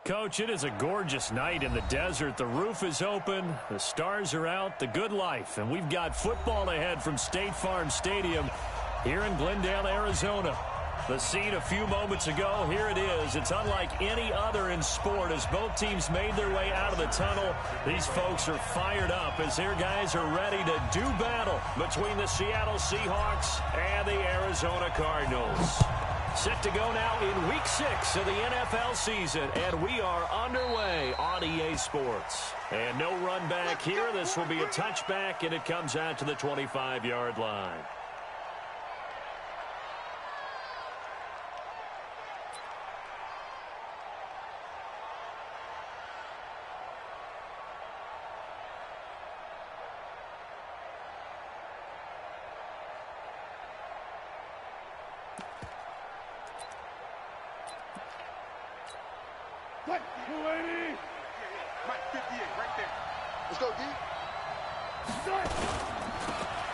Coach, it is a gorgeous night in the desert. The roof is open, the stars are out, the good life, and we've got football ahead from State Farm Stadium here in Glendale, Arizona. The scene a few moments ago, here it is. It's unlike any other in sport as both teams made their way out of the tunnel. These folks are fired up as their guys are ready to do battle between the Seattle Seahawks and the Arizona Cardinals. Set to go now in Week 6 of the NFL season, and we are underway on EA Sports. And no run back here. This will be a touchback, and it comes out to the 25-yard line.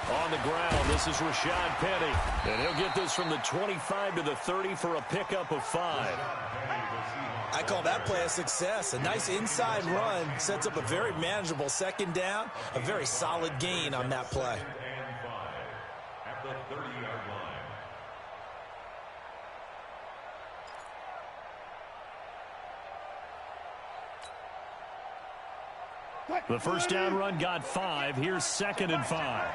On the ground, this is Rashad Penny. And he'll get this from the 25 to the 30 for a pickup of 5. I call that play a success. A nice inside run sets up a very manageable second down. A very solid gain on that play. At the 30-yard line. The first down run got 5. Here's 2nd and 5.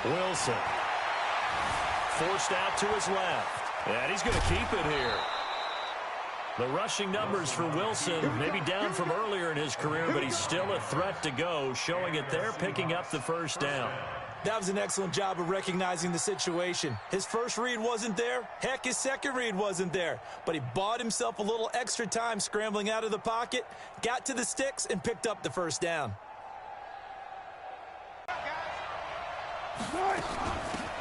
Wilson. Forced out to his left. And he's going to keep it here. The rushing numbers for Wilson, maybe down from earlier in his career, but he's still a threat to go, showing it there, picking up the first down. That was an excellent job of recognizing the situation. His first read wasn't there. Heck, his second read wasn't there. But he bought himself a little extra time scrambling out of the pocket, got to the sticks, and picked up the first down.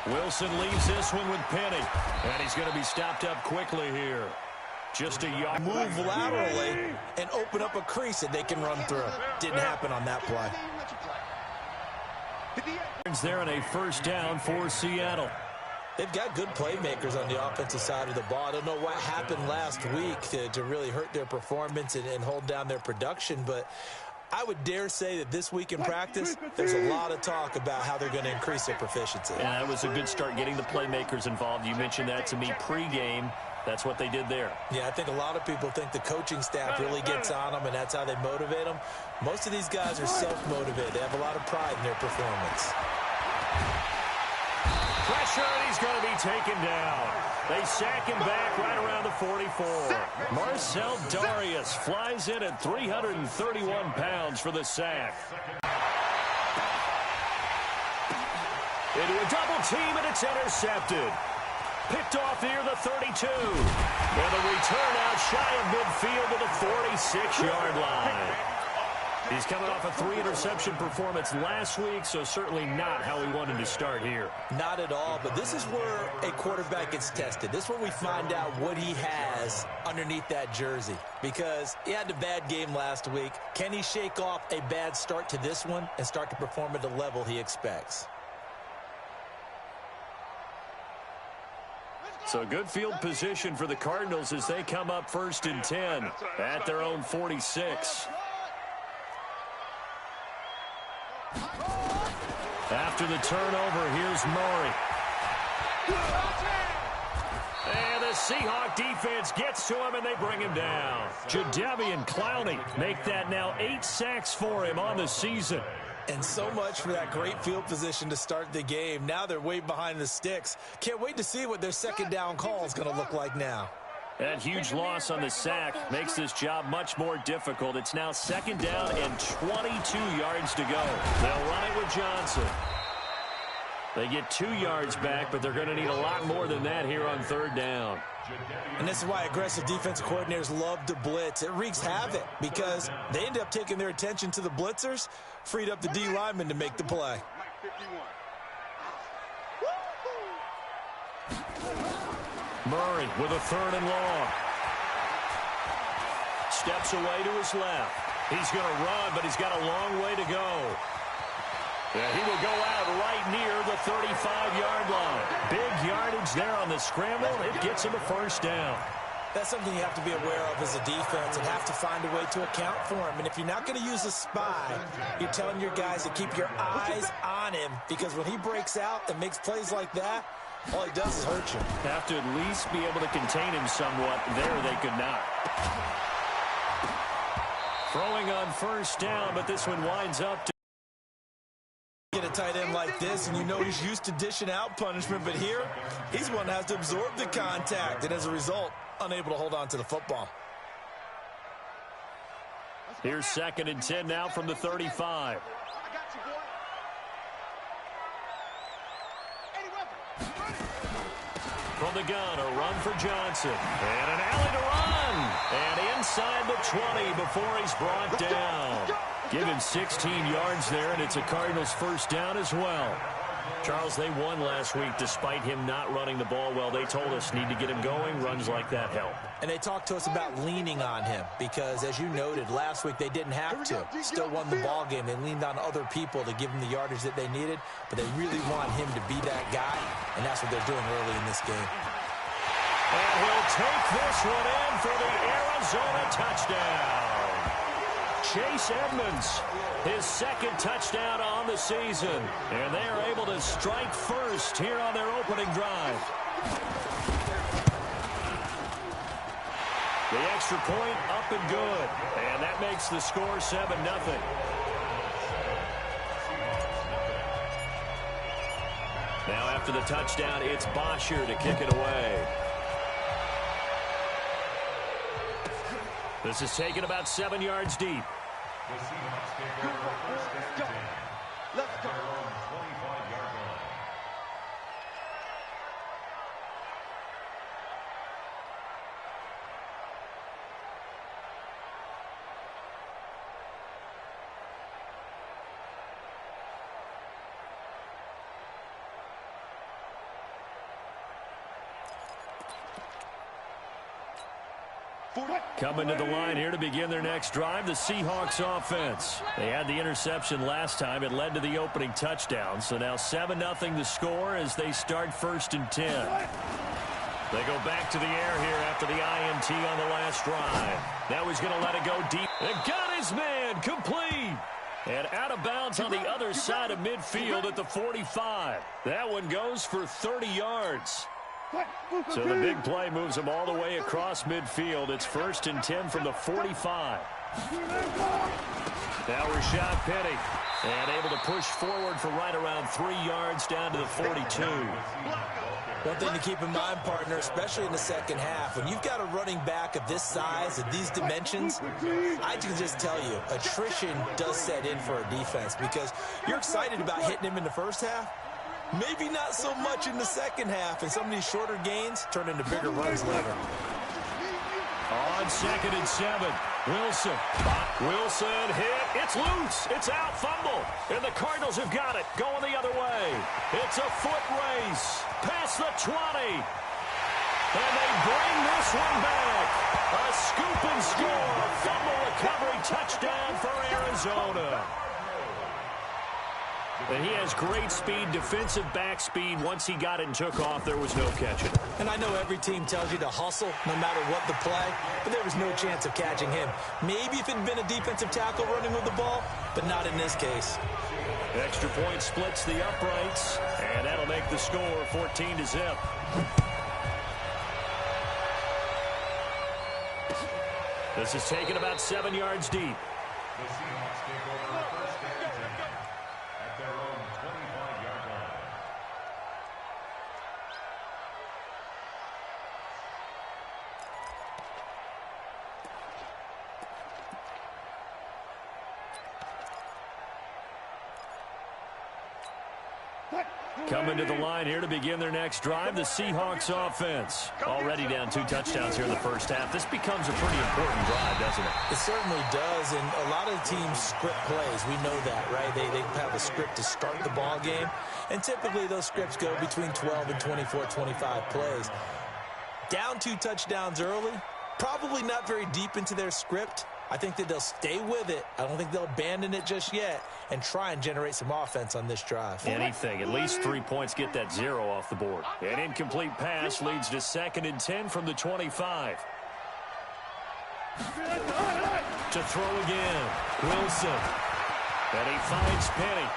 Wilson leaves this one with Penny. And he's going to be stopped up quickly here. Just a yard. Move laterally and open up a crease that they can run through. Didn't happen on that play. There and a first down for Seattle. They've got good playmakers on the offensive side of the ball. I don't know what happened last week to really hurt their performance and hold down their production, but I would dare say that this week in practice, there's a lot of talk about how they're going to increase their proficiency. Yeah, that was a good start getting the playmakers involved. You mentioned that to me pregame. That's what they did there. Yeah, I think a lot of people think the coaching staff really gets on them, and that's how they motivate them. Most of these guys are self-motivated. They have a lot of pride in their performance. Pressure, and he's going to be taken down. They sack him back right around the 44. Marcel Darius flies in at 331 pounds for the sack. Into a double team, and it's intercepted. Picked off near the 32. And a return out shy of midfield to the 46-yard line. He's coming off a 3-interception performance last week, so certainly not how he wanted to start here. Not at all, but this is where a quarterback gets tested. This is where we find out what he has underneath that jersey, because he had a bad game last week. Can he shake off a bad start to this one and start to perform at the level he expects? So good field position for the Cardinals as they come up 1st and 10 at their own 46. After the turnover, here's Murray. And the Seahawk defense gets to him, and they bring him down. Jadeveon Clowney make that now 8 sacks for him on the season. And so much for that great field position to start the game. Now they're way behind the sticks. Can't wait to see what their second down call is going to look like now. That huge loss on the sack makes this job much more difficult. It's now 2nd down and 22 yards to go. They'll run it with Johnson. They get 2 yards back, but they're going to need a lot more than that here on 3rd down. And this is why aggressive defensive coordinators love to blitz. It wreaks havoc because they end up taking their attention to the blitzers, freed up the D lineman to make the play. Murray with a 3rd and long. Steps away to his left. He's going to run, but he's got a long way to go. Yeah, he will go out right near the 35-yard line. Big yardage there on the scramble. It gets him a 1st down. That's something you have to be aware of as a defense and have to find a way to account for him. And if you're not going to use a spy, you're telling your guys to keep your eyes on him, because when he breaks out and makes plays like that, all he does is hurt you. Have to at least be able to contain him somewhat. There they could not. Throwing on first down, but this one winds up to get a tight end like this, and you know he's used to dishing out punishment, but here, he's one that has to absorb the contact, and as a result, unable to hold on to the football. Here's 2nd and 10 now from the 35. From the gun, a run for Johnson. And an alley to run. And inside the 20 before he's brought down. Give him 16 yards there, and it's a Cardinals first down as well. Charles, they won last week despite him not running the ball well. They told us need to get him going. Runs like that help. And they talked to us about leaning on him because, as you noted, last week they didn't have to. Still won the ball game. They leaned on other people to give them the yardage that they needed, but they really want him to be that guy, and that's what they're doing early in this game. And he'll take this one in for the Arizona touchdown. Chase Edmonds, his 2nd touchdown on the season. And they are able to strike first here on their opening drive. The extra point up and good. And that makes the score 7-0. Now after the touchdown, it's Bosher to kick it away. This is taken about 7 yards deep. The Seahawks take over first and 10. Let's go. 25-yard line. Coming to the line here to begin their next drive, the Seahawks offense. They had the interception last time. It led to the opening touchdown. So now 7-0 the score as they start 1st and 10. They go back to the air here after the INT on the last drive. Now he's going to let it go deep. And got his man complete. And out of bounds on the other side of midfield at the 45. That one goes for 30 yards. So the big play moves them all the way across midfield. It's 1st and 10 from the 45. Now Rashad Penny. And able to push forward for right around 3 yards down to the 42. One thing to keep in mind, partner, especially in the second half, when you've got a running back of this size, of these dimensions, I can just tell you, attrition does set in for a defense because you're excited about hitting him in the first half. Maybe not so much in the second half, and some of these shorter gains turn into bigger runs later. On 2nd and 7, Wilson hit. It's loose. It's out. Fumble. And the Cardinals have got it. Going the other way. It's a foot race. Past the 20. And they bring this one back. A scoop and score. Fumble recovery touchdown for Arizona. And he has great speed, defensive back speed. Once he got it and took off, there was no catching. And I know every team tells you to hustle no matter what the play, but there was no chance of catching him. Maybe if it had been a defensive tackle running with the ball, but not in this case. Extra point splits the uprights, and that'll make the score 14-0. This is taken about 7 yards deep. The Seahawks take over first and 10 at their own 25-yard line. Coming to the line here to begin their next drive, the Seahawks offense. Already down 2 touchdowns here in the first half. This becomes a pretty important drive, doesn't it? It certainly does, and a lot of the teams script plays. We know that, right? They have a script to start the ball game, and typically those scripts go between 12 and 24, 25 plays. Down 2 touchdowns early, probably not very deep into their script. I think that they'll stay with it. I don't think they'll abandon it just yet and try and generate some offense on this drive. Anything. At least 3 points, get that 0 off the board. An incomplete pass leads to 2nd and 10 from the 25. To throw again. Wilson. And he finds Penny.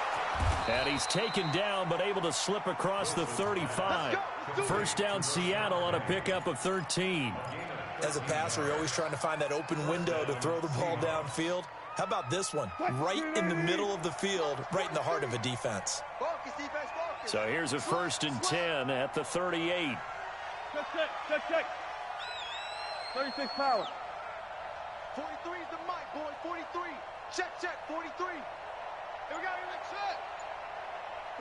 And he's taken down but able to slip across the 35. First down Seattle on a pickup of 13. As a passer, you're always trying to find that open window to throw the ball downfield. How about this one? Right in the middle of the field, right in the heart of a defense. So here's a 1st and 10 at the 38. Check. 36 power. 43 is the mic, boy. 43. Check. 43. Here we go. Here, next set.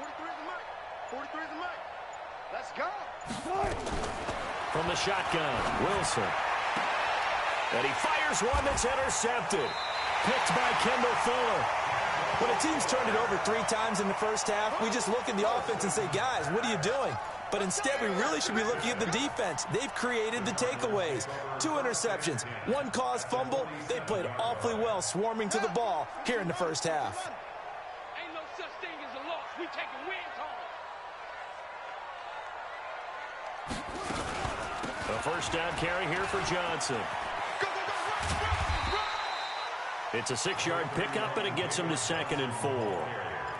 43 is the mic. 43 is the mic. Let's go. From the shotgun, Wilson. And he fires one that's intercepted. Picked by Kendall Fuller. When a team's turned it over 3 times in the first half, we just look at the offense and say, guys, what are you doing? But instead, we really should be looking at the defense. They've created the takeaways. 2 interceptions, 1 caused fumble. They played awfully well swarming to the ball here in the first half. Ain't no such thing as a loss. We taking wins home. A first down carry here for Johnson. It's a 6-yard pickup, and it gets him to 2nd and 4.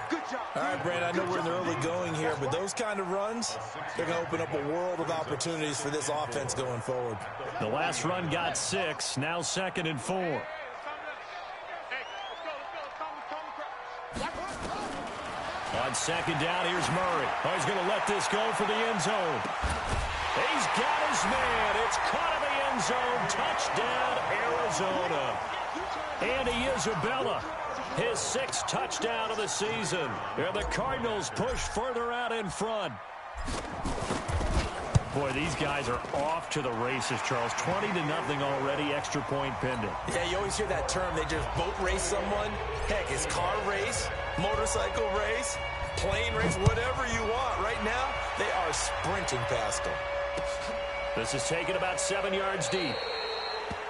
Good job. All right, Brandon, I know we're in the early going here, but those kind of runs, they're going to open up a world of opportunities for this offense going forward. The last run got 6, now 2nd and 4. On 2nd down, here's Murray. Oh, he's going to let this go for the end zone. He's got his man. It's caught in the end zone. Touchdown, Arizona. Andy Isabella, his 6th touchdown of the season. And the Cardinals push further out in front. Boy, these guys are off to the races, Charles. 20-0 already, extra point pending. Yeah, you always hear that term. They just boat race someone. Heck, it's car race, motorcycle race, plane race, whatever you want. Right now, they are sprinting past them. This is taken about 7 yards deep.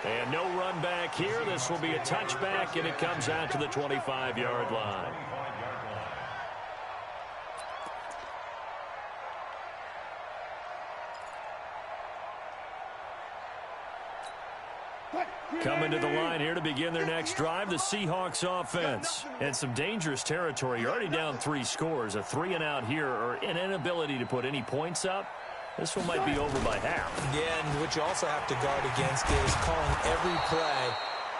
And no run back here. This will be a touchback, and it comes out to the 25-yard line. Coming to the line here to begin their next drive, the Seahawks offense. And some dangerous territory. You're already down 3 scores. A 3-and-out here, or an inability to put any points up. This one might be over by half. Yeah, and what you also have to guard against is calling every play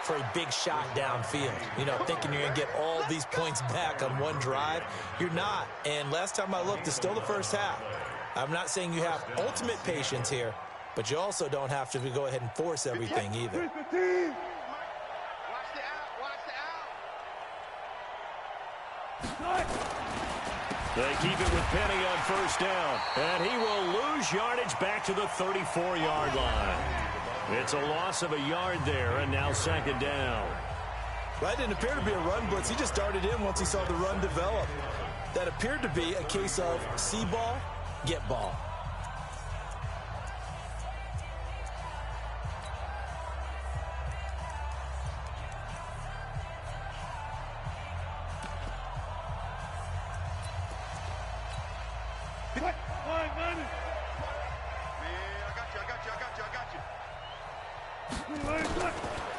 for a big shot downfield. You know, thinking you're going to get all these points back on one drive. You're not. And last time I looked, it's still the first half. I'm not saying you have ultimate patience here, but you also don't have to go ahead and force everything either. Watch the out. Watch the out. They keep it with Penny on first down. And he will lose yardage back to the 34-yard line. It's a loss of a yard there, and now 2nd down. That didn't appear to be a run blitz. He just darted in once he saw the run develop. That appeared to be a case of see ball, get ball.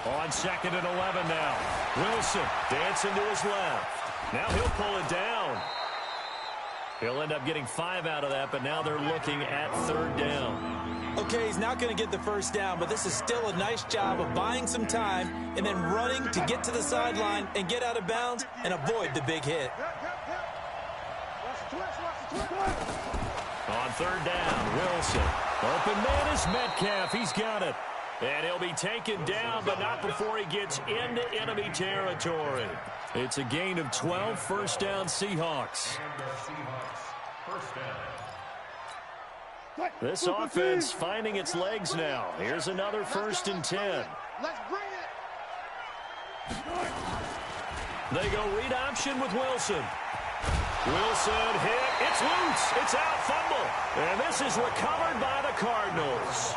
On 2nd and 11 now. Wilson dancing to his left. Now he'll pull it down. He'll end up getting 5 out of that, but now they're looking at 3rd down. Okay, he's not going to get the first down, but this is still a nice job of buying some time and then running to get to the sideline and get out of bounds and avoid the big hit. On 3rd down, Wilson. Open man is Metcalf. He's got it. And he'll be taken down, but not before he gets into enemy territory. It's a gain of 12, first down Seahawks. This offense finding its legs now. Here's another 1st and 10. Let's bring it. They go read option with Wilson. Wilson hit. It's loose. It's out, fumble. And this is recovered by the Cardinals.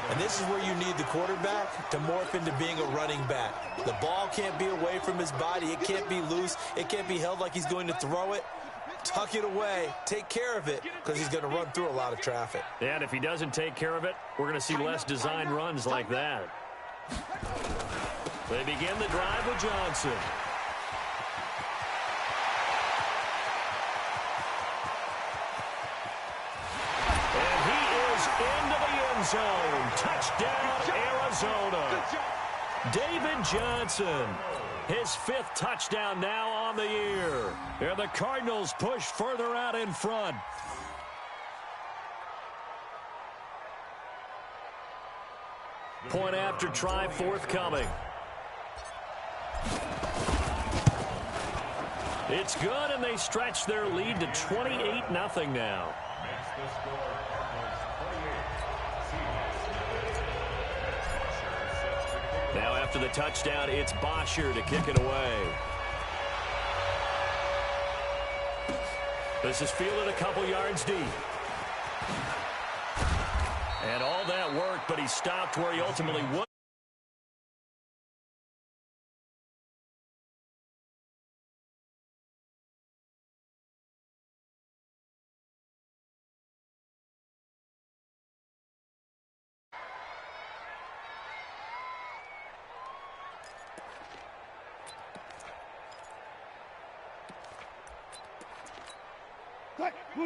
And this is where you need the quarterback to morph into being a running back. The ball can't be away from his body. It can't be loose. It can't be held like he's going to throw it. Tuck it away. Take care of it because he's going to run through a lot of traffic. And if he doesn't take care of it, we're going to see less design runs like that. They begin the drive with Johnson. And he is into the end zone. Touchdown, Arizona. David Johnson, his 5th touchdown now on the year. And the Cardinals push further out in front. Point after try forthcoming. It's good, and they stretch their lead to 28-0 now. Makes the score Cardinals 28. Now after the touchdown, it's Bosher to kick it away. This is fielded a couple yards deep. And all that work, but he stopped where he ultimately would.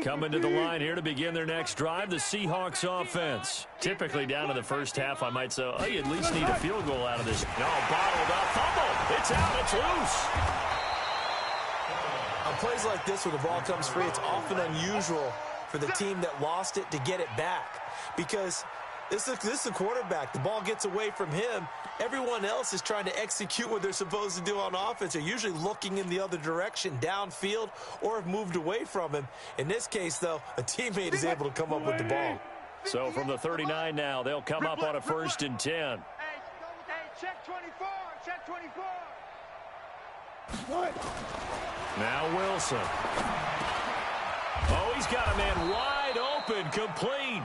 Coming to the line here to begin their next drive, the Seahawks offense. Typically down to the first half, I might say, oh, you at least need a field goal out of this. No, bottled up, fumble. It's out, it's loose. On plays like this where the ball comes free, it's often unusual for the team that lost it to get it back. Because this is a quarterback. The ball gets away from him. Everyone else is trying to execute what they're supposed to do on offense. They're usually looking in the other direction, downfield, or have moved away from him. In this case, though, a teammate is able to come up with the ball. So from the 39 now, they'll come up on a 1st and 10. Hey, check 24. Check 24. Now Wilson. Oh, he's got a man wide open, complete.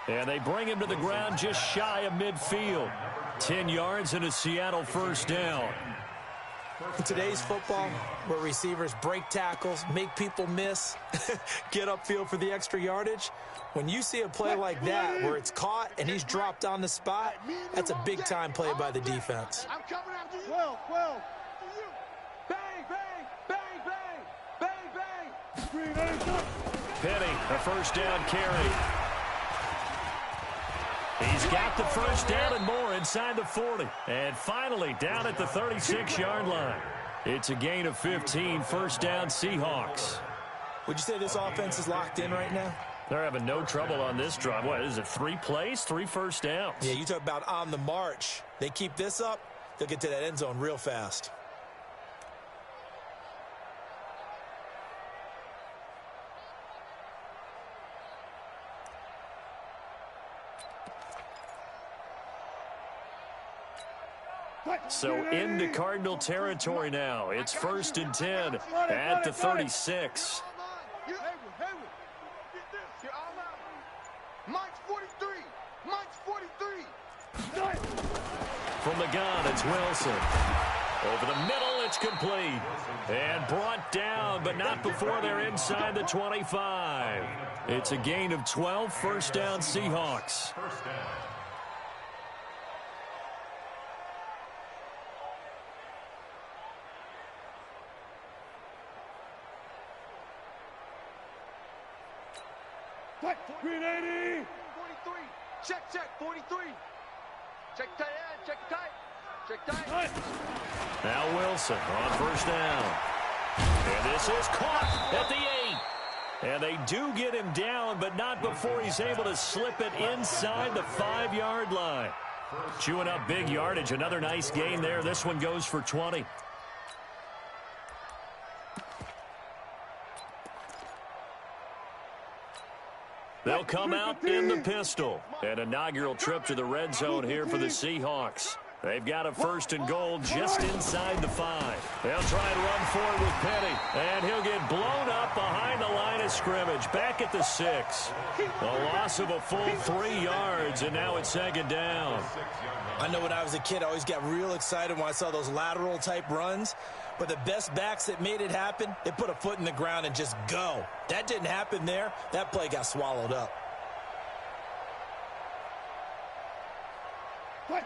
And they bring him to the ground just shy of midfield. 10 yards and a Seattle 1st down. In today's football, where receivers break tackles, make people miss, get upfield for the extra yardage, when you see a play like that where it's caught and he's dropped on the spot, that's a big-time play by the defense. I'm coming after you. 12. Bang, bang, bang, bang, bang, bang. Penny, a 1st down carry. He's got the 1st down and more inside the 40. And finally down at the 36-yard line. It's a gain of 15, 1st down Seahawks. Would you say this offense is locked in right now? They're having no trouble on this drive. What is it, 3 plays, 3 1st downs? Yeah, you talk about on the march. They keep this up, they'll get to that end zone real fast. So into Cardinal territory now. It's 1st and 10 at the 36. Mike's 43. Mike's 43. From the gun, it's Wilson. Over the middle, it's complete. And brought down, but not before they're inside the 25. It's a gain of 12, 1st down Seahawks. 1st down. Green 80. 43. Check, 43. Check tight end, check tight. Check tight. Now Wilson on 1st down. And this is caught at the 8. And they do get him down, but not before he's able to slip it inside the 5-yard line. Chewing up big yardage. Another nice gain there. This one goes for 20. They'll come out in the pistol. An inaugural trip to the red zone here for the Seahawks. They've got a 1st and goal just inside the 5. They'll try and run forward with Penny. And he'll get blown up behind the line of scrimmage. Back at the 6. A loss of a full 3 yards, and now it's 2nd down. I know when I was a kid, I always got real excited when I saw those lateral-type runs. But the best backs that made it happen, they put a foot in the ground and just go. That didn't happen there. That play got swallowed up.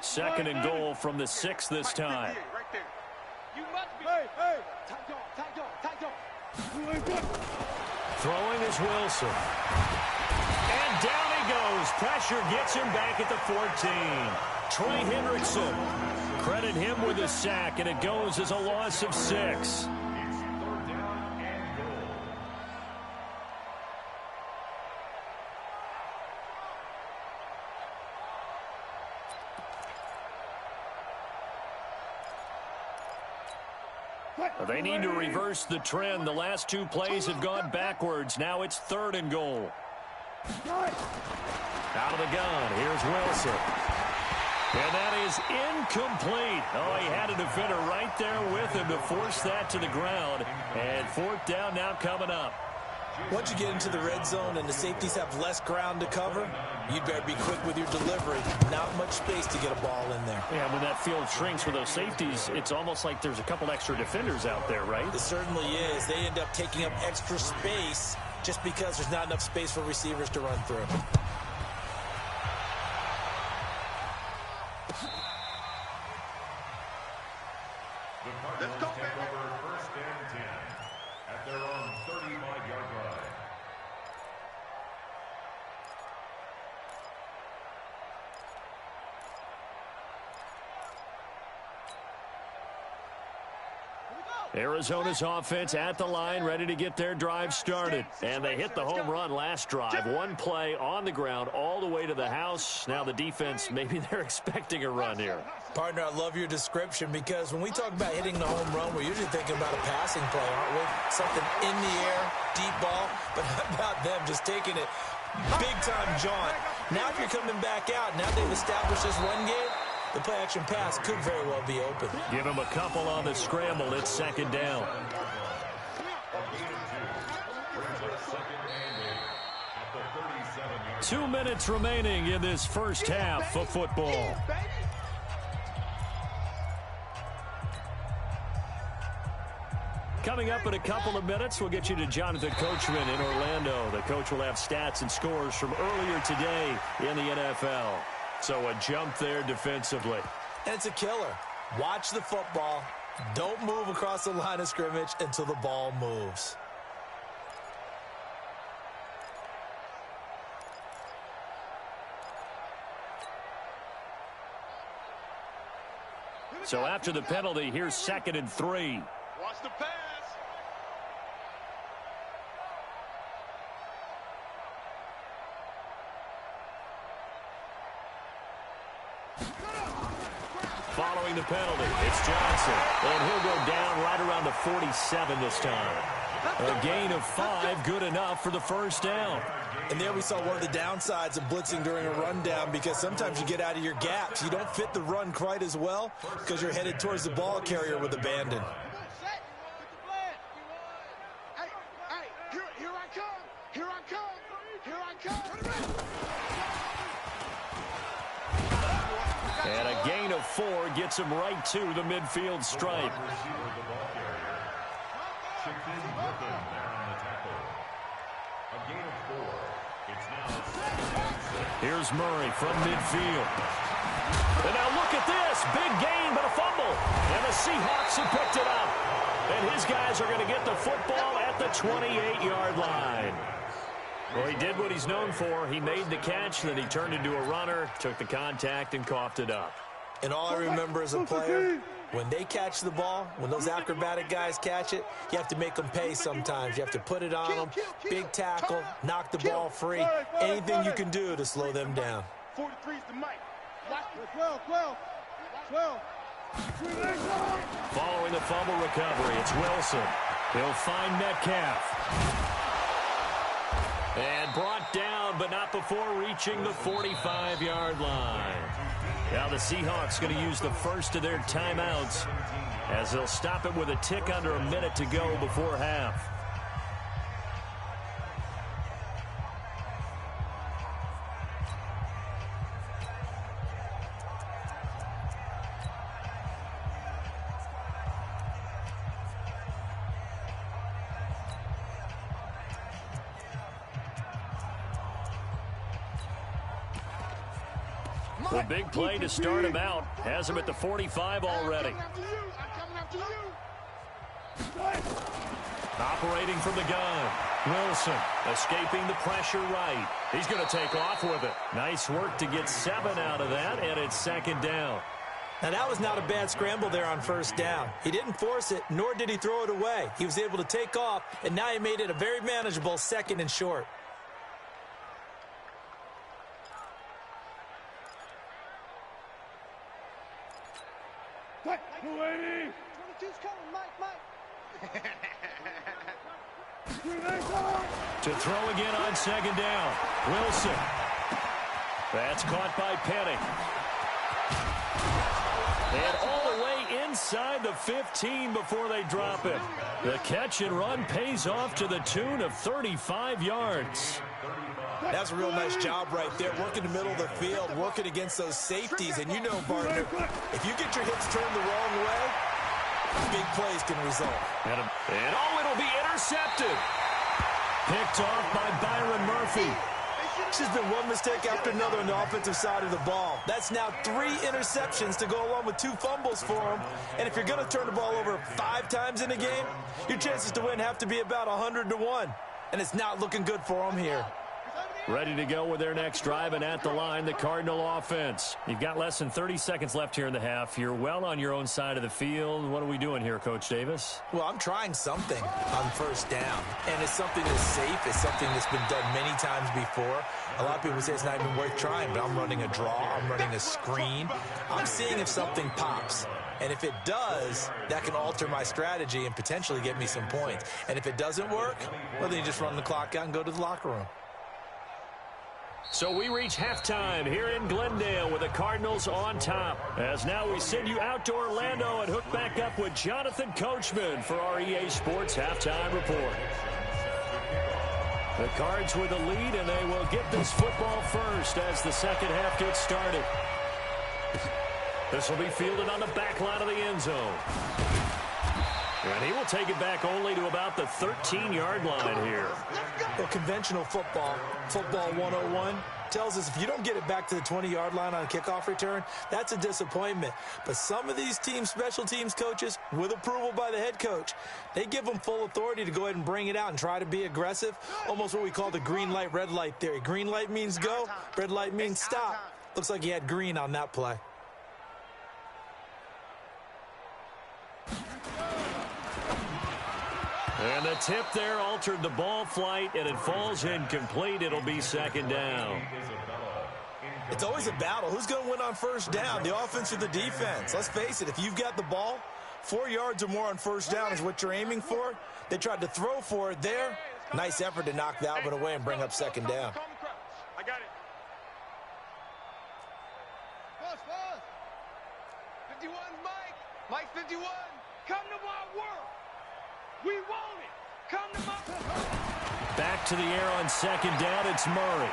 Second and goal from the 6 this time. Right there. You must be. Hey, hey. Throwing is Wilson. And down he goes. Pressure gets him back at the 14. Trey Hendrickson. Credit him with a sack, and it goes as a loss of 6. They need to reverse the trend. The last 2 plays have gone backwards. Now it's 3rd and goal. Out of the gun. Here's Wilson. And that is incomplete. Oh, he had a defender right there with him to force that to the ground. And 4th down now coming up. Once you get into the red zone and the safeties have less ground to cover, you'd better be quick with your delivery. Not much space to get a ball in there. Yeah, when that field shrinks with those safeties, it's almost like there's a couple extra defenders out there, right? It certainly is. They end up taking up extra space just because there's not enough space for receivers to run through. Let's go, take over 1st and 10 at their own 35-yard line. Arizona's offense at the line, ready to get their drive started. And they hit the home run last drive. 1 play on the ground all the way to the house. Now the defense, maybe they're expecting a run here. Partner, I love your description because when we talk about hitting the home run, we're usually thinking about a passing play, aren't we? Something in the air, deep ball. But how about them just taking it big-time jaunt? Now if you're coming back out, now they've established this run game, the play-action pass could very well be open. Give him a couple on the scramble. It's 2nd down. 2 minutes remaining in this first half of football. Coming up in a couple of minutes, we'll get you to Jonathan Coachman in Orlando. The coach will have stats and scores from earlier today in the NFL. So a jump there defensively. And it's a killer. Watch the football. Don't move across the line of scrimmage until the ball moves. So after the penalty, here's 2nd and 3. Watch the pass. Following the penalty, it's Johnson. And he'll go down right around the 47 this time. A gain of 5, good enough for the 1st down. And there we saw one of the downsides of blitzing during a rundown, because sometimes you get out of your gaps. You don't fit the run quite as well because you're headed towards the ball carrier with abandon. And a gain of 4 gets him right to the midfield stripe. Here's Murray from midfield. And now look at this. Big gain, but a fumble. And the Seahawks have picked it up. And his guys are going to get the football at the 28-yard line. Well, he did what he's known for. He made the catch, then he turned into a runner, took the contact, and coughed it up. And all I remember as a player, when they catch the ball, when those acrobatic guys catch it, you have to make them pay sometimes. You have to put it on them, big tackle, knock the ball free. Anything you can do to slow them down. 43's the mic. Watch it. 12. Following the fumble recovery, it's Wilson. He'll find Metcalf. And brought down, but not before reaching the 45-yard line. Now the Seahawks going to use the first of their timeouts as they'll stop it with a tick under a minute to go before half. The big play to start him out has him at the 45 already. Operating from the gun. Wilson escaping the pressure right. He's going to take off with it. Nice work to get 7 out of that, and it's second down. Now, that was not a bad scramble there on first down. He didn't force it, nor did he throw it away. He was able to take off, and now he made it a very manageable 2nd and short. Hey, 22's coming, Mike. To throw again on second down. Wilson. That's caught by Penning. And all the way inside the 15 before they drop it. The catch and run pays off to the tune of 35 yards. That's a real nice job right there, working the middle of the field, working against those safeties. And you know, Barton, if you get your hips turned the wrong way, big plays can result. And it'll be intercepted. Picked off by Byron Murphy. It's just been one mistake after another on the offensive side of the ball. That's now 3 interceptions to go along with 2 fumbles for him. And if you're going to turn the ball over 5 times in a game, your chances to win have to be about 100-1. And it's not looking good for him here. Ready to go with their next drive, and at the line, the Cardinal offense. You've got less than 30 seconds left here in the half. You're well on your own side of the field. What are we doing here, Coach Davis? Well, I'm trying something on first down, and it's something that's safe. It's something that's been done many times before. A lot of people say it's not even worth trying, but I'm running a draw. I'm running a screen. I'm seeing if something pops. And if it does, that can alter my strategy and potentially get me some points. And if it doesn't work, well, then you just run the clock out and go to the locker room. So we reach halftime here in Glendale with the Cardinals on top. As now we send you out to Orlando and hook back up with Jonathan Coachman for our EA Sports Halftime Report. The Cards with the lead, and they will get this football first as the second half gets started. This will be fielded on the back line of the end zone. And he will take it back only to about the 13-yard line here. Well, conventional football 101, tells us if you don't get it back to the 20-yard line on a kickoff return, that's a disappointment. But some of these special teams coaches, with approval by the head coach, they give them full authority to go ahead and bring it out and try to be aggressive, almost what we call the green light, red light theory. Green light means go, red light means stop. Looks like he had green on that play. And the tip there altered the ball flight, and it falls incomplete. It'll be second down. It's always a battle. Who's going to win on first down, the offense or the defense? Let's face it, if you've got the ball, 4 yards or more on first down is what you're aiming for. They tried to throw for it there. Nice effort to knock that one away and bring up second down. I got it. Boss. 51, Mike. Mike 51. Come to my work. We want it. Come to my... Back to the air on second down. It's Murray.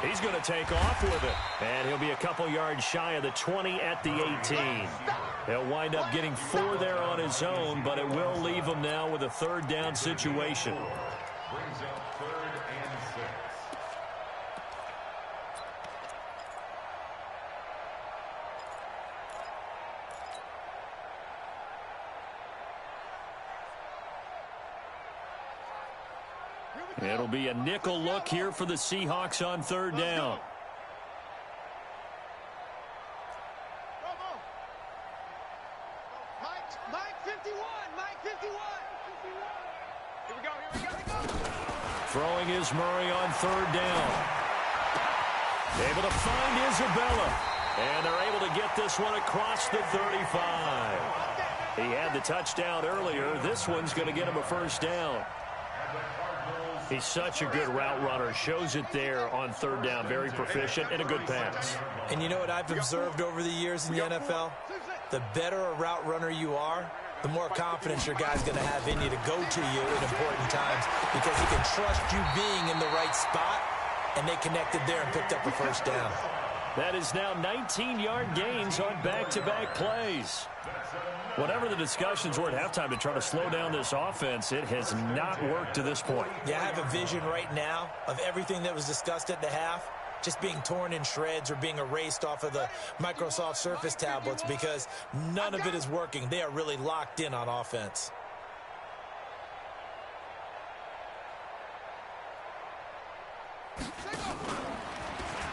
He's going to take off with it. And he'll be a couple yards shy of the 20 at the 18. He'll wind up getting 4 there on his own, but it will leave him now with a third down situation. Brings up 3rd and 6. It'll be a nickel look here for the Seahawks on third down. Mike 51. Mike 51. Here we go. Throwing is Murray on third down. Able to find Isabella. And they're able to get this one across the 35. He had the touchdown earlier. This one's going to get him a first down. He's such a good route runner. Shows it there on third down. Very proficient and a good pass. And you know what I've observed over the years in the NFL? The better a route runner you are, the more confidence your guy's going to have in you to go to you at important times because he can trust you being in the right spot, and they connected there and picked up a first down. That is now 19-yard gains on back-to-back plays. Whatever the discussions were at halftime to try to slow down this offense, it has not worked to this point. Yeah, I have a vision right now of everything that was discussed at the half just being torn in shreds or being erased off of the Microsoft Surface tablets, because none of it is working. They are really locked in on offense.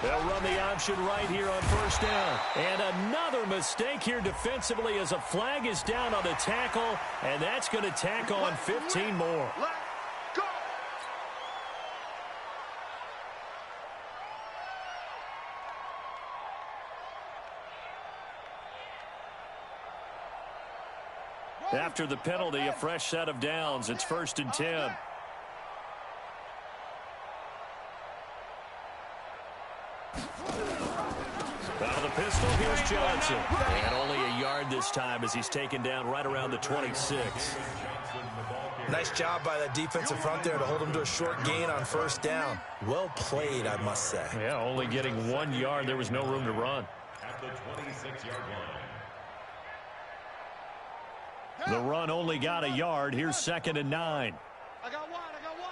They'll run the option right here on first down. And another mistake here defensively as a flag is down on the tackle, and that's going to tack on 15 more. Let's go. After the penalty, a fresh set of downs. It's 1st and 10. Out of the pistol, here's Johnson. And only a yard this time as he's taken down right around the 26. Nice job by that defensive front there to hold him to a short gain on first down. Well played, I must say. Yeah, only getting 1 yard. There was no room to run. At the 26-yard line. The run only got a yard. Here's 2nd and 9. I got one. I got one.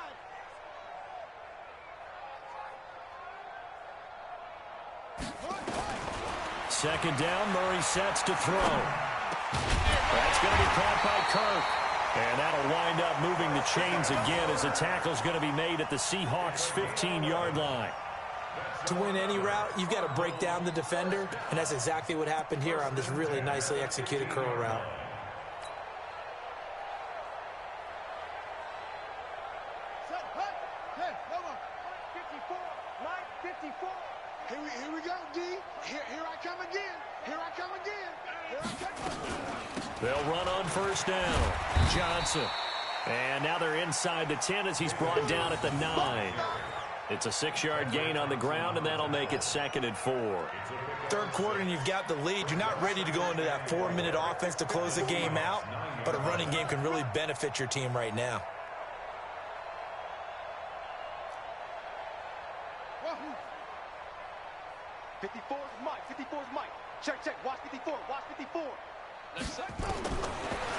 Second down, Murray sets to throw. That's going to be caught by Kirk. And that'll wind up moving the chains again as the tackle's going to be made at the Seahawks' 15-yard line. To win any route, you've got to break down the defender, and that's exactly what happened here on this really nicely executed curl route. Set, hut. Hey, come on. 54. Line 54. Here we go, D. Here I come again. Here I come again. Here I come. They'll run on first down. Johnson. And now they're inside the 10 as he's brought down at the 9. It's a 6-yard gain on the ground, and that'll make it 2nd and 4. Third quarter, and you've got the lead. You're not ready to go into that 4-minute offense to close the game out, but a running game can really benefit your team right now. Wahoo. 54 is Mike. 54 is Mike. Check. Watch 54. Watch 54.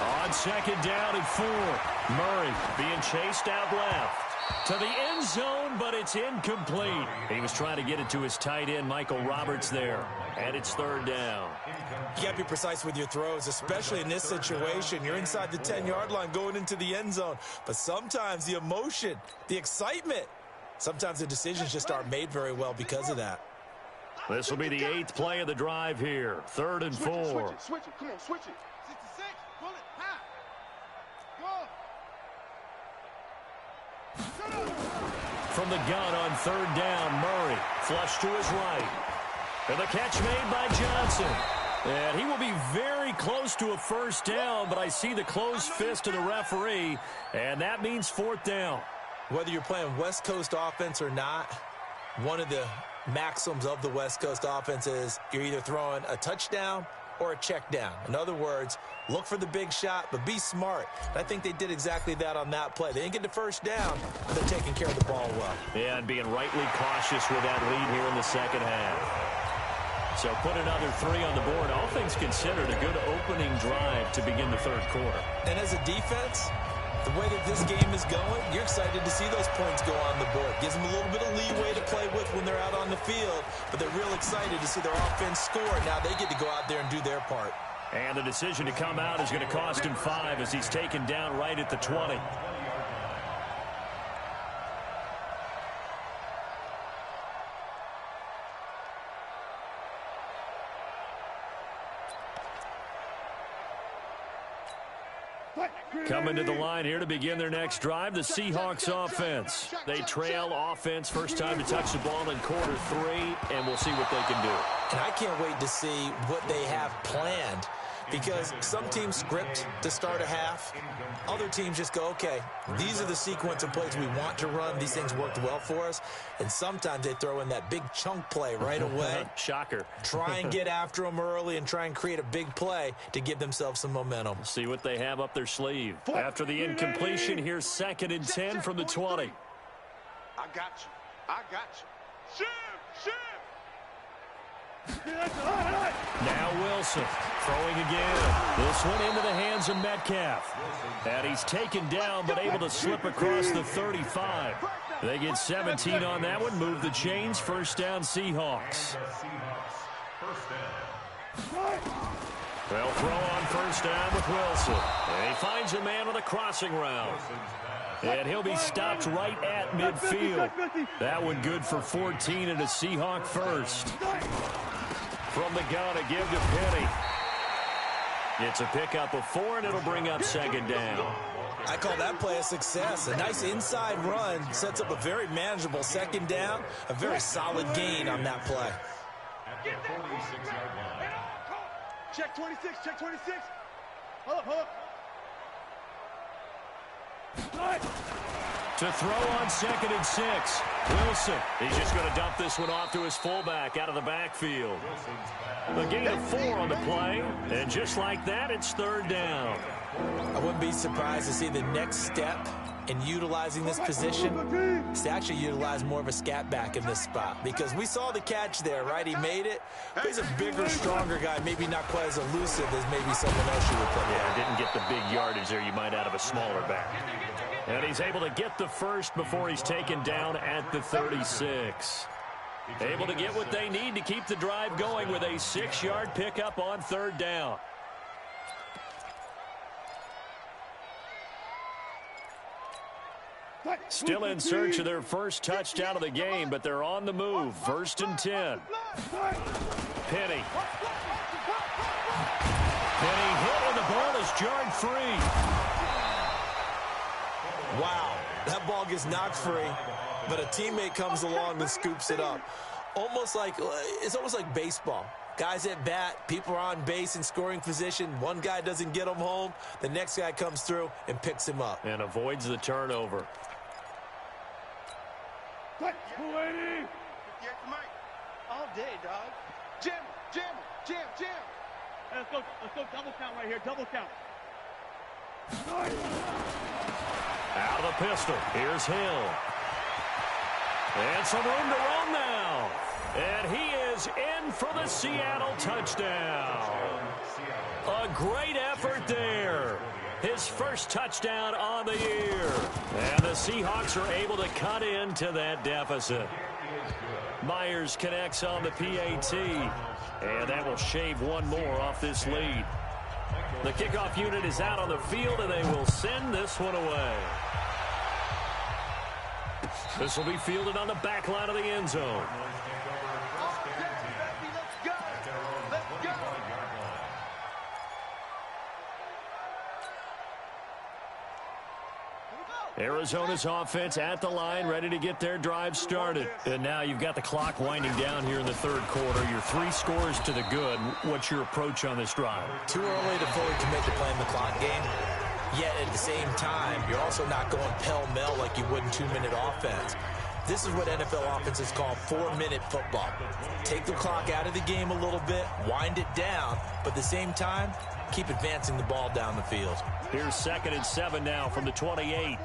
On 2nd down and 4. Murray being chased out left to the end zone, but it's incomplete. He was trying to get it to his tight end, Michael Roberts, there. And it's 3rd down. You got to be precise with your throws, especially in this situation. You're inside the 10-yard line going into the end zone. But sometimes the emotion, the excitement, sometimes the decisions just aren't made very well because of that. This will be the 8th play of the drive here. 3rd and 4. Switch it. Come on, switch it. 66. Pull it. High. Go. From the gun on 3rd down, Murray. Flush to his right. And the catch made by Johnson. And he will be very close to a first down, but I see the closed fist of the referee, and that means 4th down. Whether you're playing West Coast offense or not, one of the maxims of the West Coast offense is you're either throwing a touchdown or a check down. In other words, look for the big shot, but be smart. And I think they did exactly that on that play. They didn't get the first down, but they're taking care of the ball well. Yeah, and being rightly cautious with that lead here in the second half. So put another 3 on the board. All things considered, a good opening drive to begin the 3rd quarter. And as a defense, the way that this game is going, you're excited to see those points go on the board. Gives them a little bit of leeway to play with when they're out on the field, but they're real excited to see their offense score. Now they get to go out there and do their part. And the decision to come out is going to cost him 5 as he's taken down right at the 20. Coming to the line here to begin their next drive, the Seahawks offense. They trail offense, first time to touch the ball in quarter 3, and we'll see what they can do. And I can't wait to see what they have planned, because some teams script to start a half. Other teams just go, okay, these are the sequence of plays we want to run. These things worked well for us. And sometimes they throw in that big chunk play right away. Shocker. Try and get after them early and try and create a big play to give themselves some momentum. See what they have up their sleeve. After the incompletion, here's 2nd and 10 from the 20. I got you. Shim. Now Wilson Throwing again. This one into the hands of Metcalf. And he's taken down but able to slip across the 35. They get 17 on that one. Move the chains. First down, Seahawks. They'll throw on first down with Wilson. And he finds a man on a crossing route. And he'll be stopped right at midfield. That one good for 14 and a Seahawk first. From the gun, a give to Penny. It's a pickup of 4, and it'll bring up second down. I call that play a success. A nice inside run sets up a very manageable second down. A very solid gain on that play. Check 26, check 26. Hold up. To throw on 2nd and 6. Wilson. He's just going to dump this one off to his fullback out of the backfield. A gain of 4 on the play. And just like that, it's third down. I wouldn't be surprised to see the next step in utilizing this position is to actually utilize more of a scat back in this spot. Because we saw the catch there, right? He made it. But he's a bigger, stronger guy, maybe not quite as elusive as maybe someone else you would put there. Yeah, didn't get the big yardage there you might out of a smaller back. And he's able to get the first before he's taken down at the 36. Able to get what they need to keep the drive going with a 6-yard pickup on third down. Still in search of their first touchdown of the game, but they're on the move. 1st and 10. Penny. Penny hit, and the ball is jarred free. Wow, that ball gets knocked free, but a teammate comes along and scoops it up. It's almost like baseball. Guys at bat, people are on base in scoring position. One guy doesn't get him home. The next guy comes through and picks him up. And avoids the turnover. All day, dog. Jam. Hey, let's go double count right here, double count. Out of the pistol. Here's Hill. And some room to run now. And he is in for the Seattle touchdown. A great effort there. His first touchdown on the year. And the Seahawks are able to cut into that deficit. Myers connects on the PAT. And that will shave one more off this lead. The kickoff unit is out on the field, and they will send this one away. This will be fielded on the back line of the end zone. Arizona's offense at the line, ready to get their drive started. And now you've got the clock winding down here in the third quarter. You're 3 scores to the good. What's your approach on this drive? Too early to fully commit to playing the clock game. Yet at the same time, you're also not going pell-mell like you would in 2-minute offense. This is what NFL offenses call 4-minute football. Take the clock out of the game a little bit, wind it down, but at the same time, keep advancing the ball down the field. Here's 2nd and 7 now from the 28.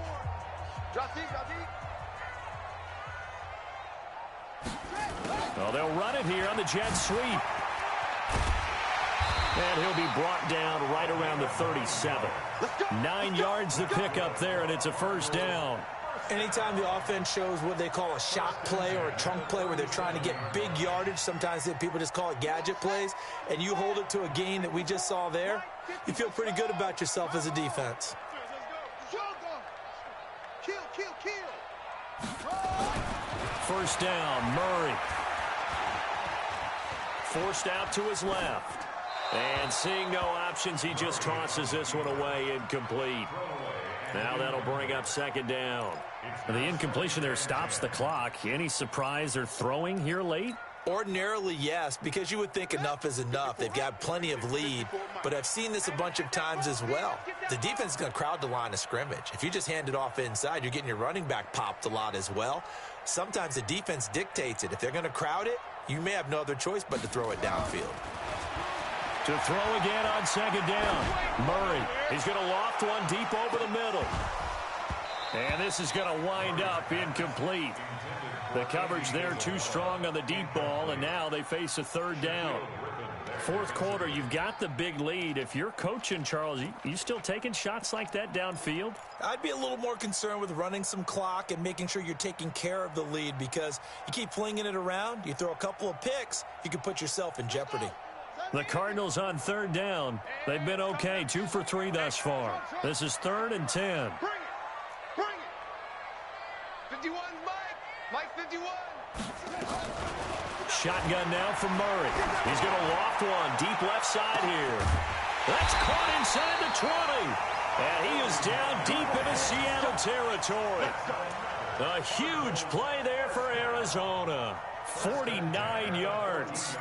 Well, they'll run it here on the jet sweep. And he'll be brought down right around the 37. 9 yards to pick up there, and it's a first down. Anytime the offense shows what they call a shot play or a trunk play where they're trying to get big yardage, sometimes people just call it gadget plays, and you hold it to a gain that we just saw there, you feel pretty good about yourself as a defense. First down, Murray. Forced out to his left. And seeing no options, he just tosses this one away, incomplete. Now that'll bring up second down. The incompletion there stops the clock. Any surprise they're throwing here late? Ordinarily, yes, because you would think enough is enough. They've got plenty of lead, but I've seen this a bunch of times as well. The defense is going to crowd the line of scrimmage. If you just hand it off inside, you're getting your running back popped a lot as well. Sometimes the defense dictates it. If they're going to crowd it, you may have no other choice but to throw it downfield. To throw again on second down. Murray, he's going to loft one deep over the middle. And this is going to wind up incomplete. The coverage there too strong on the deep ball, and now they face a third down. Fourth quarter, you've got the big lead. If you're coaching, Charles, you still taking shots like that downfield? I'd be a little more concerned with running some clock and making sure you're taking care of the lead, because you keep flinging it around, you throw a couple of picks, you can put yourself in jeopardy. The Cardinals on third down. They've been okay, 2 for 3 thus far. This is 3rd and 10. Bring it. Bring it. 51, Mike 51. Shotgun now from Murray. He's going to loft one deep left side here. That's caught inside the 20. And he is down deep into Seattle territory. A huge play there for Arizona. 49 yards.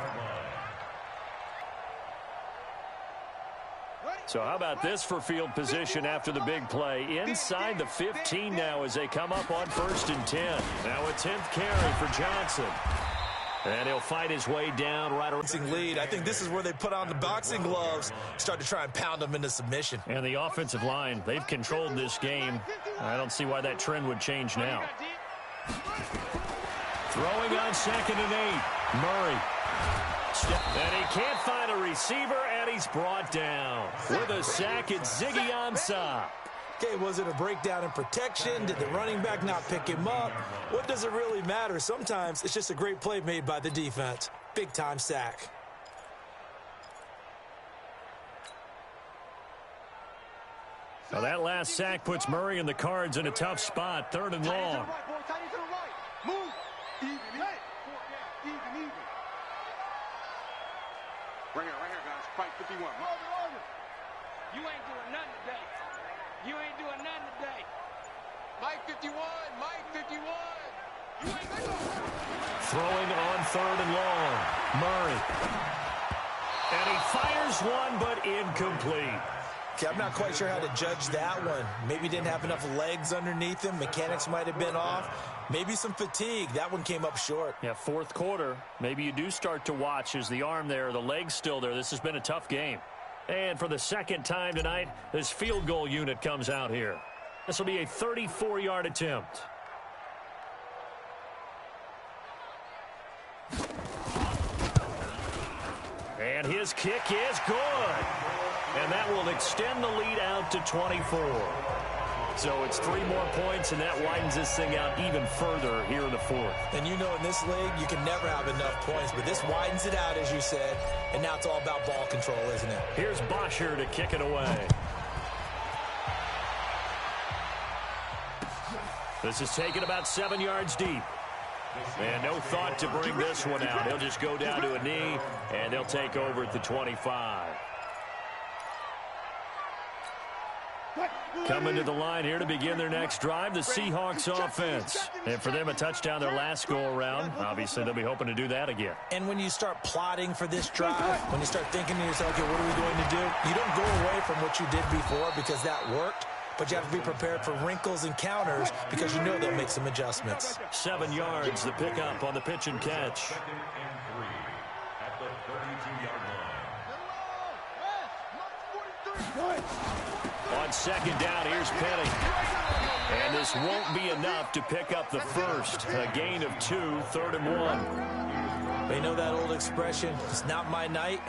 So how about this for field position after the big play? Inside the 15 now as they come up on 1st and 10. Now a 10th carry for Johnson. And he'll fight his way down right around. Lead. I think this is where they put on the boxing gloves, start to try and pound them into submission. And the offensive line, they've controlled this game. I don't see why that trend would change now. Throwing on 2nd and 8. Murray. And he can't find a receiver, and he's brought down. With a sack, it's Ziggy Ansah. Okay, was it a breakdown in protection? Did the running back not pick him up? What does it really matter? Sometimes it's just a great play made by the defense. Big-time sack. Now that last sack puts Murray and the Cards in a tough spot, 3rd and long. Move. Even. Right here, guys. Fight 51. You ain't doing nothing today. Mike 51. You ain't doing Throwing on 3rd and long. Murray. And he fires one, but incomplete. Okay, I'm not quite sure how to judge that one. Maybe didn't have enough legs underneath him. Mechanics might have been off. Maybe some fatigue. That one came up short. Yeah, 4th quarter. Maybe you do start to watch as the arm there, the leg's still there. This has been a tough game. And for the 2nd time tonight, this field goal unit comes out here. This will be a 34-yard attempt. And his kick is good. And that will extend the lead out to 24. So it's 3 more points, and that widens this thing out even further here in the 4th. And you know, in this league, you can never have enough points, but this widens it out, as you said, and now it's all about ball control, isn't it? Here's Bosher to kick it away. This is taken about 7 yards deep. And no thought to bring this one out. He'll just go down to a knee, and they'll take over at the 25. Coming to the line here to begin their next drive, the Seahawks offense. And for them, a touchdown their last go-around. Obviously, they'll be hoping to do that again. And when you start plotting for this drive, when you start thinking to yourself, okay, what are we going to do? You don't go away from what you did before because that worked, but you have to be prepared for wrinkles and counters because you know they'll make some adjustments. 7 yards, the pickup on the pitch and catch. At the 32-yard line. On 2nd down, here's Penny. And this won't be enough to pick up the first. A gain of 2, 3rd and 1. They know that old expression, it's not my night.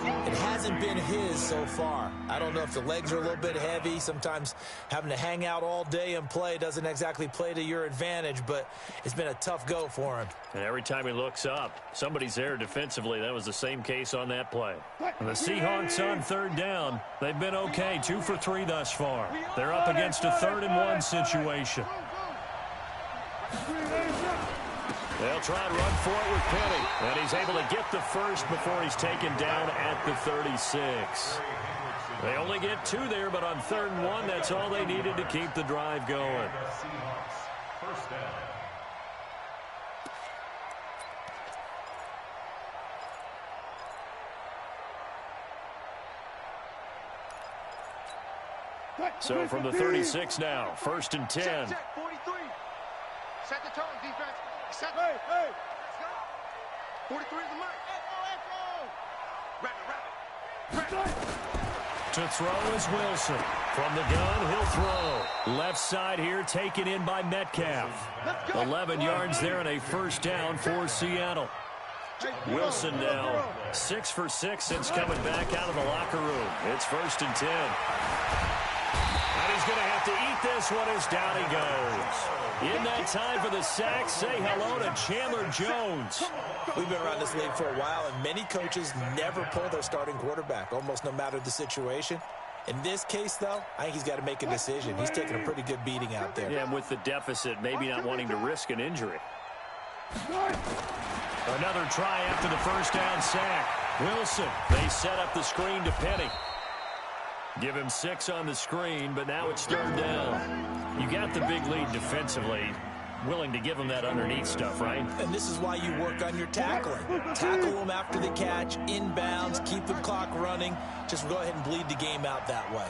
It hasn't been his so far. I don't know if the legs are a little bit heavy. Sometimes having to hang out all day and play doesn't exactly play to your advantage, but it's been a tough go for him. And every time he looks up, somebody's there defensively. That was the same case on that play. And the Seahawks on 3rd down. They've been okay, 2 for 3 thus far. They're up against a 3rd and 1 situation. They'll try and run for it with Penny. And he's able to get the first before he's taken down at the 36. They only get 2 there, but on 3rd and 1, that's all they needed to keep the drive going. First down. So from the 36 now, 1st and 10. Check, 43. Set the tone, defense. Set. Hey, hey. 43 is the mic. Rapid. To throw is Wilson. From the gun, he'll throw. Left side here taken in by Metcalf. 11 yards there and a first down for Seattle. Wilson now 6 for 6 since coming back out of the locker room. It's 1st and 10. And he's going to have to eat this one as down he goes. In that time for the sack, say hello to Chandler Jones. We've been around this league for a while, and many coaches never pull their starting quarterback, almost no matter the situation. In this case, though, I think he's got to make a decision. He's taking a pretty good beating out there. Yeah, and with the deficit, maybe not wanting to risk an injury. Another try after the first down sack. Wilson, they set up the screen to Penny. Give him 6 on the screen, but now it's 3rd down. You got the big lead defensively. Willing to give him that underneath stuff, right? And this is why you work on your tackling. Tackle them after the catch, inbounds, keep the clock running. Just go ahead and bleed the game out that way.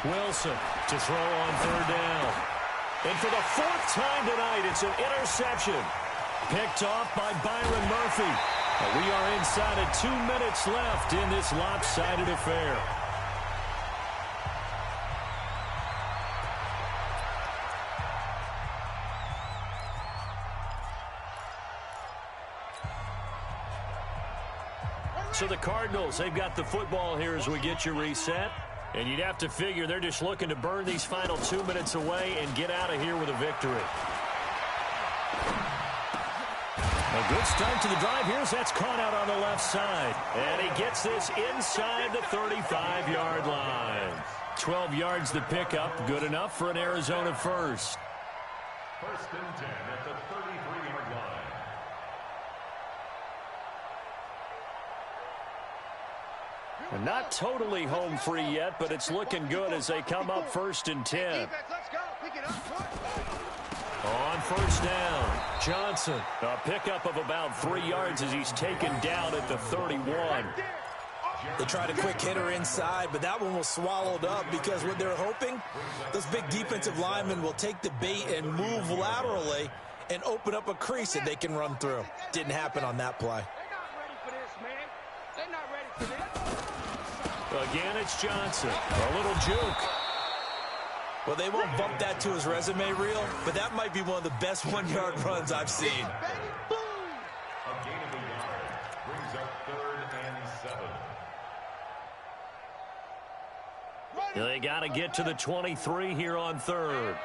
Wilson to throw on 3rd down. And for the 4th time tonight, it's an interception. Picked off by Byron Murphy. We are inside of 2 minutes left in this lopsided affair. So the Cardinals, they've got the football here as we get you reset. And you'd have to figure they're just looking to burn these final 2 minutes away and get out of here with a victory. A good start to the drive. Here's that's caught out on the left side. And he gets this inside the 35-yard line. 12 yards to pick up. Good enough for an Arizona first. 1st and 10 at the 33-yard line. And not totally home free yet, but it's looking good as they come up 1st and 10. On 1st down, Johnson. A pickup of about 3 yards as he's taken down at the 31. They tried a quick hitter inside, but that one was swallowed up because what they're hoping, those big defensive linemen will take the bait and move laterally and open up a crease that they can run through. Didn't happen on that play. Again, it's Johnson. A little juke. Well, they won't bump that to his resume reel, but that might be one of the best 1-yard runs I've seen. A gain of a yard brings up 3rd and 7. They got to get to the 23 here on 3rd.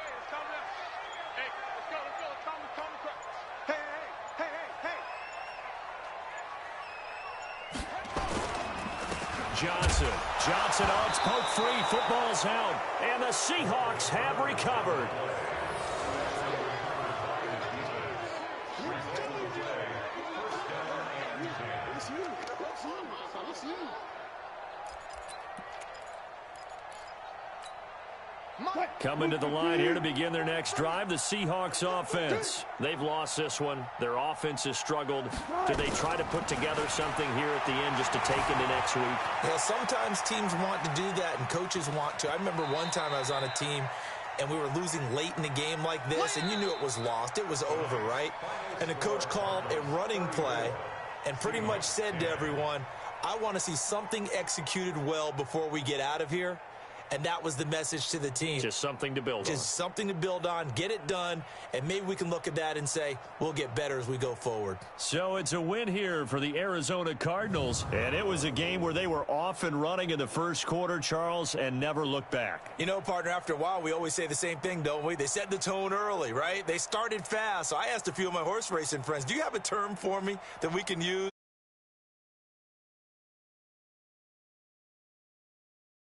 Johnson on it's poke free. Football's out. And the Seahawks have recovered. Coming to the line here to begin their next drive, the Seahawks offense. They've lost this one. Their offense has struggled. Do they try to put together something here at the end just to take into next week? Yeah, sometimes teams want to do that and coaches want to. I remember one time I was on a team and we were losing late in the game like this, and you knew it was lost. It was over, right? And the coach called a running play and pretty much said to everyone, I want to see something executed well before we get out of here. And that was the message to the team. Just something to build on. Just something to build on, get it done, and maybe we can look at that and say, we'll get better as we go forward. So it's a win here for the Arizona Cardinals. And it was a game where they were off and running in the first quarter, Charles, and never looked back. You know, partner, after a while, we always say the same thing, don't we? They set the tone early, right? They started fast. So I asked a few of my horse racing friends, do you have a term for me that we can use?